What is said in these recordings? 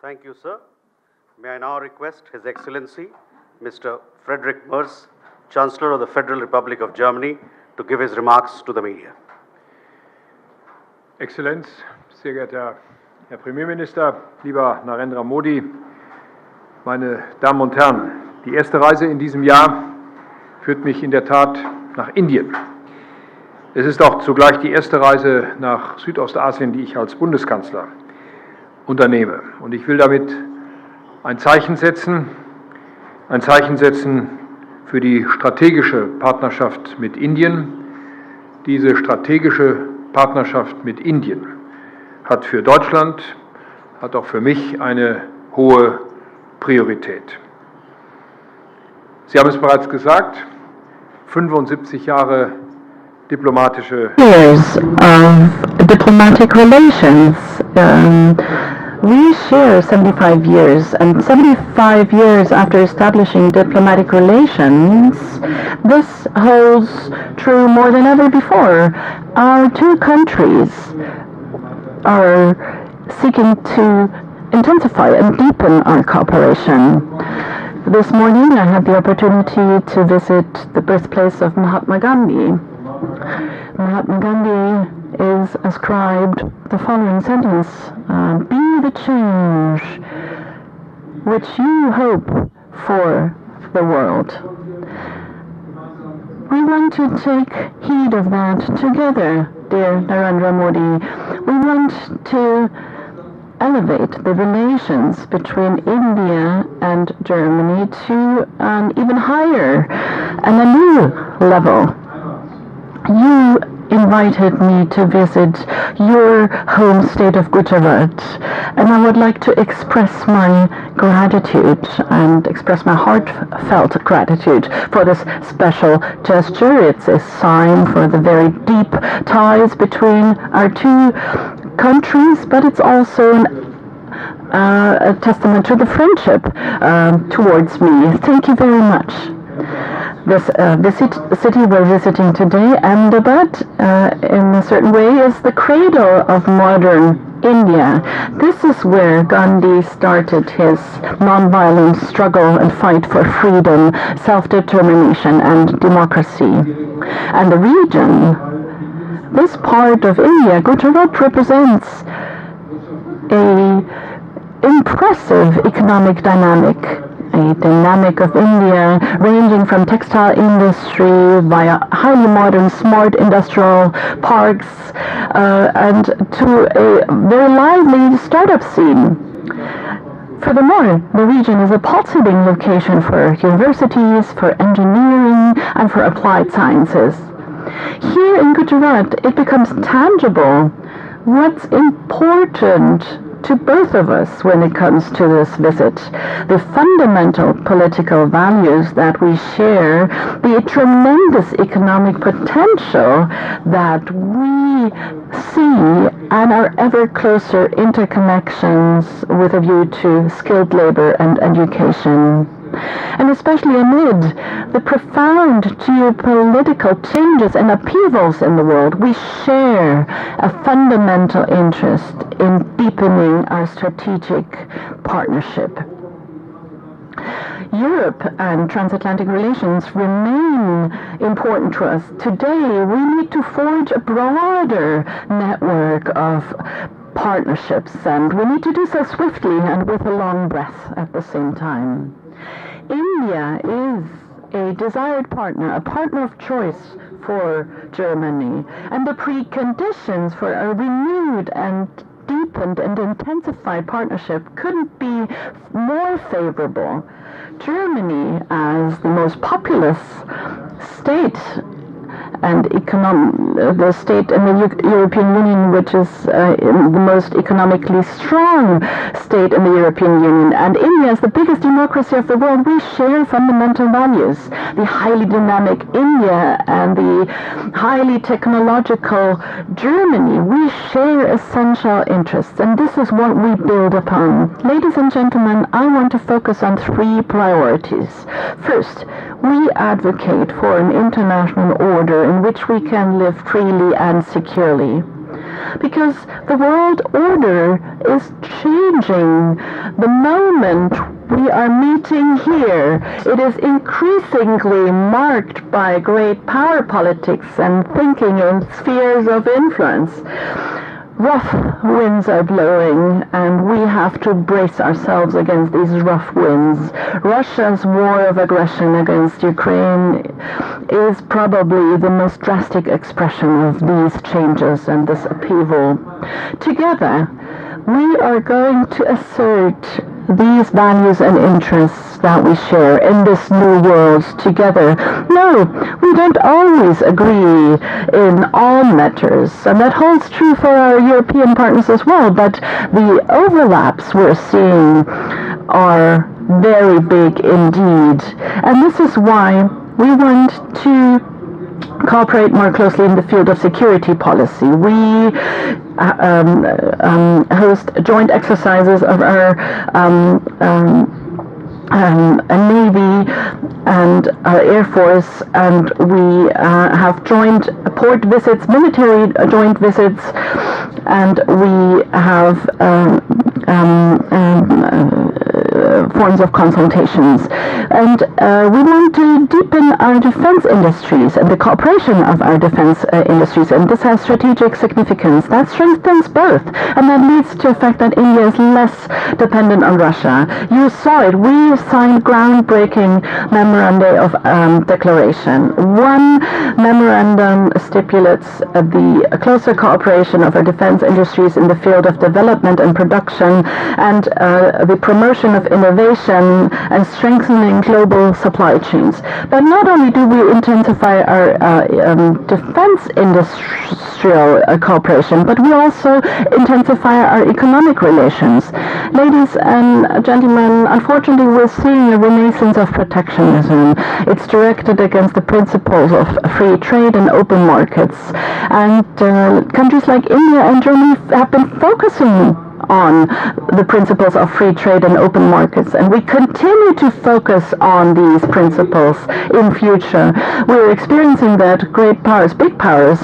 Thank you, sir. May I now request His Excellency, Mr. Friedrich Merz, Chancellor of the Federal Republic of Germany, to give his remarks to the media. Exzellenz, sehr geehrter Herr Premierminister, lieber Narendra Modi, meine Damen und Herren, die erste Reise in diesem Jahr führt mich in der Tat nach Indien. Es ist auch zugleich die erste Reise nach Südostasien, die ich als Bundeskanzler unternehme. Und ich will damit ein Zeichen setzen für die strategische Partnerschaft mit Indien. Diese strategische Partnerschaft mit Indien hat für Deutschland, hat auch für mich eine hohe Priorität. Sie haben es bereits gesagt, 75 Jahre diplomatische years of diplomatic relations. We share 75 years, and 75 years after establishing diplomatic relations, this holds true more than ever before. Our two countries are seeking to intensify and deepen our cooperation. This morning I had the opportunity to visit the birthplace of Mahatma Gandhi. Mahatma Gandhi is ascribed the following sentence: be the change which you hope for the world. We want to take heed of that together, dear Narendra Modi. We want to elevate the relations between India and Germany to an even higher and a new level. You invited me to visit your home state of Gujarat, and I would like to express my gratitude and express my heartfelt gratitude for this special gesture. It's a sign for the very deep ties between our two countries, but it's also a testament to the friendship towards me. Thank you very much. This city we're visiting today, Ahmedabad, in a certain way, is the cradle of modern India. This is where Gandhi started his nonviolent struggle and fight for freedom, self-determination, and democracy. And the region, this part of India, Gujarat, represents an impressive economic dynamic. A dynamic of India ranging from textile industry via highly modern smart industrial parks and to a very lively startup scene. Furthermore, the region is a pulsating location for universities, for engineering, and for applied sciences. Here in Gujarat, it becomes tangible what's important to both of us when it comes to this visit. The fundamental political values that we share, the tremendous economic potential that we see, and our ever closer interconnections with a view to skilled labor and education. And especially amid the profound geopolitical changes and upheavals in the world, we share a fundamental interest in deepening our strategic partnership. Europe and transatlantic relations remain important to us. Today, we need to forge a broader network of partnerships, and we need to do so swiftly and with a long breath at the same time. India is a desired partner, a partner of choice for Germany, and the preconditions for a renewed and deepened and intensified partnership couldn't be more favorable. Germany, as the most populous state and the state in the European Union, which is the most economically strong state in the European Union, and India is the biggest democracy of the world, we share fundamental values. The highly dynamic India and the highly technological Germany, we share essential interests, and this is what we build upon. Ladies and gentlemen, I want to focus on three priorities. First, we advocate for an international order in which we can live freely and securely. because the world order is changing. The moment we are meeting here, it is increasingly marked by great power politics and thinking in spheres of influence. Rough winds are blowing, and we have to brace ourselves against these rough winds. Russia's war of aggression against Ukraine is probably the most drastic expression of these changes and this upheaval. Together, we are going to assert these values and interests that we share in this new world together. No, we don't always agree in all matters, and that holds true for our European partners as well, but the overlaps we're seeing are very big indeed. And this is why we want to cooperate more closely in the field of security policy. We host joint exercises of our Navy and our Air Force, and we have joint port visits, military joint visits, and we have forms of consultations. And we want to deepen our defense industries and the cooperation of our defense industries, and this has strategic significance. That strengthens both, and that leads to the fact that India is less dependent on Russia. You saw it. We signed groundbreaking memoranda of declaration. One memorandum stipulates the closer cooperation of our defense industries in the field of development and production, and the promotion of innovation and strengthening global supply chains. But not only do we intensify our defense industrial cooperation, but we also intensify our economic relations. Ladies and gentlemen, unfortunately, we're seeing a renaissance of protectionism. It's directed against the principles of free trade and open markets. And countries like India and Germany have been focusing on the principles of free trade and open markets, and we continue to focus on these principles in future. We're experiencing that great powers, big powers,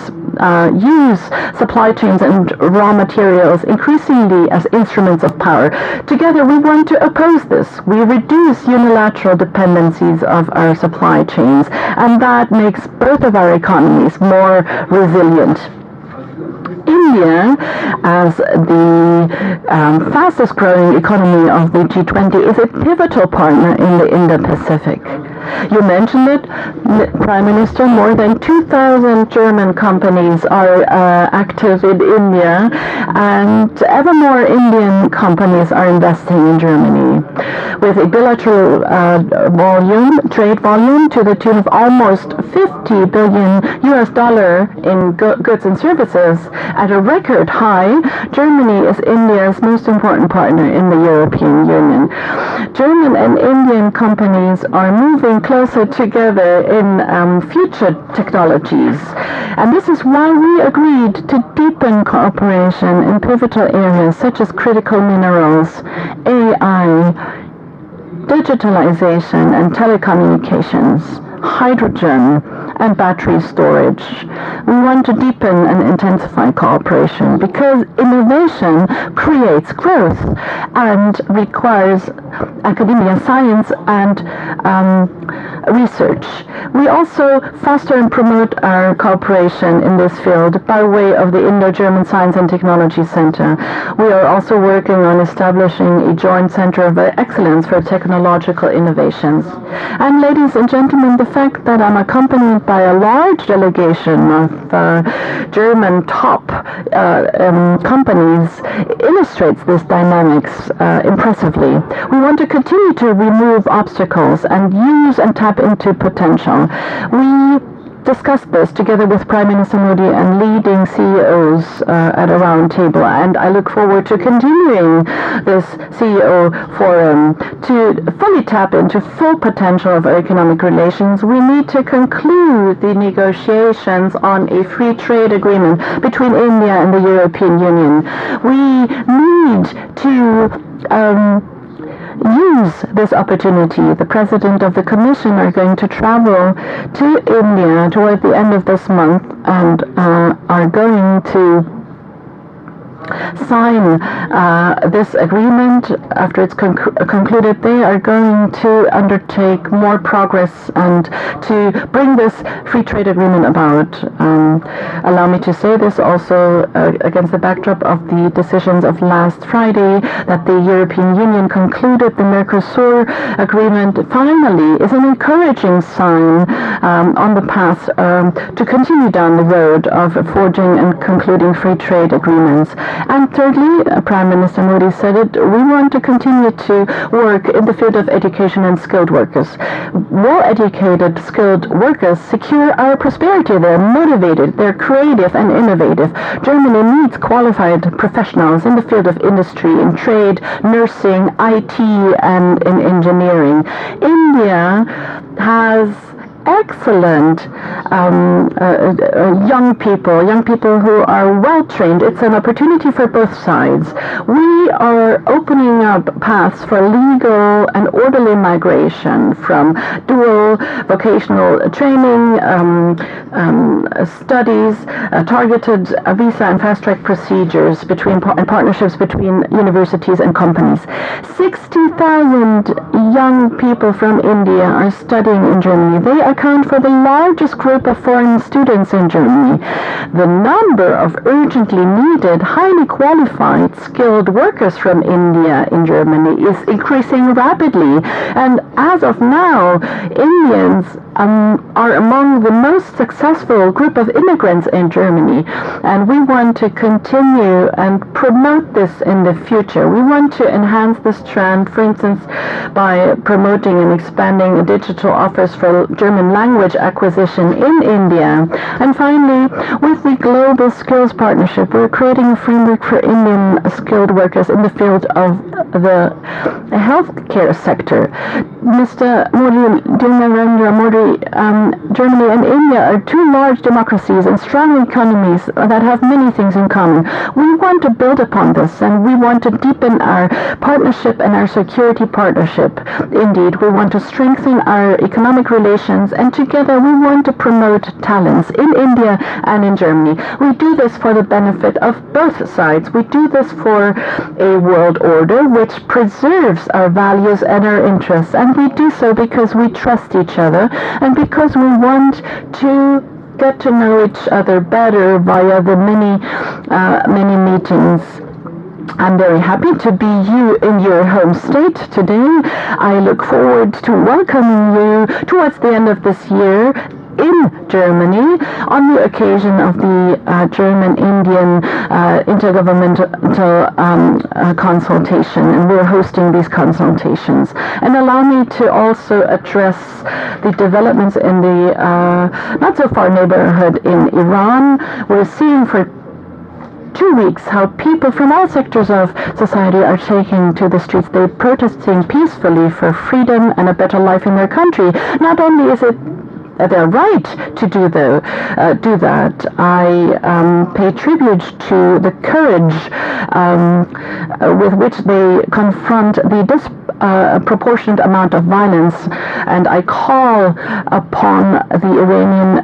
use supply chains and raw materials increasingly as instruments of power. Together, we want to oppose this. We reduce unilateral dependencies of our supply chains, and that makes both of our economies more resilient. India, as the fastest growing economy of the G20, is a pivotal partner in the Indo-Pacific. You mentioned it, Prime Minister. More than 2,000 German companies are active in India, and ever more Indian companies are investing in Germany, with a bilateral trade volume to the tune of almost $50 billion in goods and services. At a record high, Germany is India's most important partner in the European Union. German and Indian companies are moving closer together in future technologies. And this is why we agreed to deepen cooperation in pivotal areas such as critical minerals, AI, digitalization and telecommunications, hydrogen, and battery storage. We want to deepen and intensify cooperation because innovation creates growth and requires academia, science, and research. We also foster and promote our cooperation in this field by way of the Indo-German Science and Technology Center. We are also working on establishing a joint center of excellence for technological innovations. And ladies and gentlemen, the fact that I'm accompanied by a large delegation of German top companies illustrates this dynamics impressively. We want to continue to remove obstacles and use and tap into potential. We discussed this together with Prime Minister Modi and leading CEOs at a round table, and I look forward to continuing this CEO forum to fully tap into full potential of our economic relations. We need to conclude the negotiations on a free trade agreement between India and the European Union. We need to use this opportunity. The President of the Commission are going to travel to India toward the end of this month and are going to sign this agreement after it's concluded, they are going to undertake more progress and to bring this free trade agreement about. Allow me to say this also against the backdrop of the decisions of last Friday that the European Union concluded the Mercosur agreement finally is an encouraging sign on the path to continue down the road of forging and concluding free trade agreements. And thirdly, Prime Minister Modi said it, we want to continue to work in the field of education and skilled workers. Well-educated, skilled workers secure our prosperity. They're motivated, they're creative and innovative. Germany needs qualified professionals in the field of industry, in trade, nursing, IT, and in engineering. India has excellent young people who are well trained. It's an opportunity for both sides. We are opening up paths for legal and orderly migration from dual vocational training, studies, targeted visa and fast-track procedures and partnerships between universities and companies. 60,000 young people from India are studying in Germany. They account for the largest group of foreign students in Germany. The number of urgently needed, highly qualified, skilled workers from India in Germany is increasing rapidly. And as of now, Indians are among the most successful group of immigrants in Germany. And we want to continue and promote this in the future. We want to enhance this trend, for instance, by promoting and expanding digital offers for German language acquisition in India. And finally, with the Global Skills Partnership, we're creating a framework for Indian skilled workers in the field of the healthcare sector. Mr. Modi, Narendra Modi, Germany and India are two large democracies and strong economies that have many things in common. We want to build upon this, and we want to deepen our partnership and our security partnership. Indeed, we want to strengthen our economic relations, and together we want to promote talents in India and in Germany. We do this for the benefit of both sides. We do this for a world order which preserves our values and our interests, and we do so because we trust each other and because we want to get to know each other better via the many meetings. I'm very happy to be in your home state today. I look forward to welcoming you towards the end of this year in Germany on the occasion of the German-Indian intergovernmental consultation, and we're hosting these consultations. And allow me to also address the developments in the not-so-far neighborhood in Iran. We're seeing for 2 weeks how people from all sectors of society are taking to the streets. They're protesting peacefully for freedom and a better life in their country. Not only is it their right to do that, I pay tribute to the courage with which they confront the disproportionate amount of violence, and I call upon the Iranian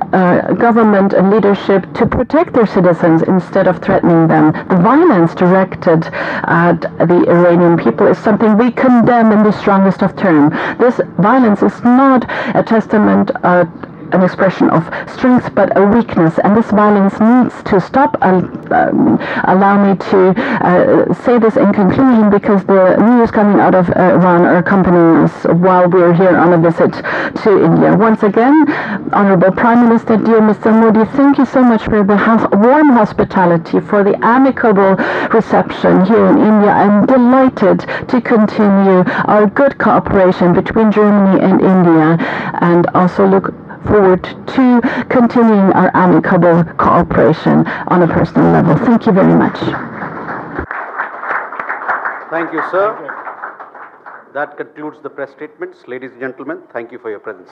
government and leadership to protect their citizens instead of threatening them. The violence directed at the Iranian people is something we condemn in the strongest of terms. This violence is not a testament an expression of strength, but a weakness, and this violence needs to stop. Allow me to say this in conclusion, because the news coming out of Iran are accompanying us while we're here on a visit to India. Once again, Honorable Prime Minister, dear Mr. Modi, thank you so much for the warm hospitality, for the amicable reception here in India. I'm delighted to continue our good cooperation between Germany and India, and also look forward to continuing our amicable cooperation on a personal level. Thank you very much. Thank you, sir. That concludes the press statements. Ladies and gentlemen, thank you for your presence.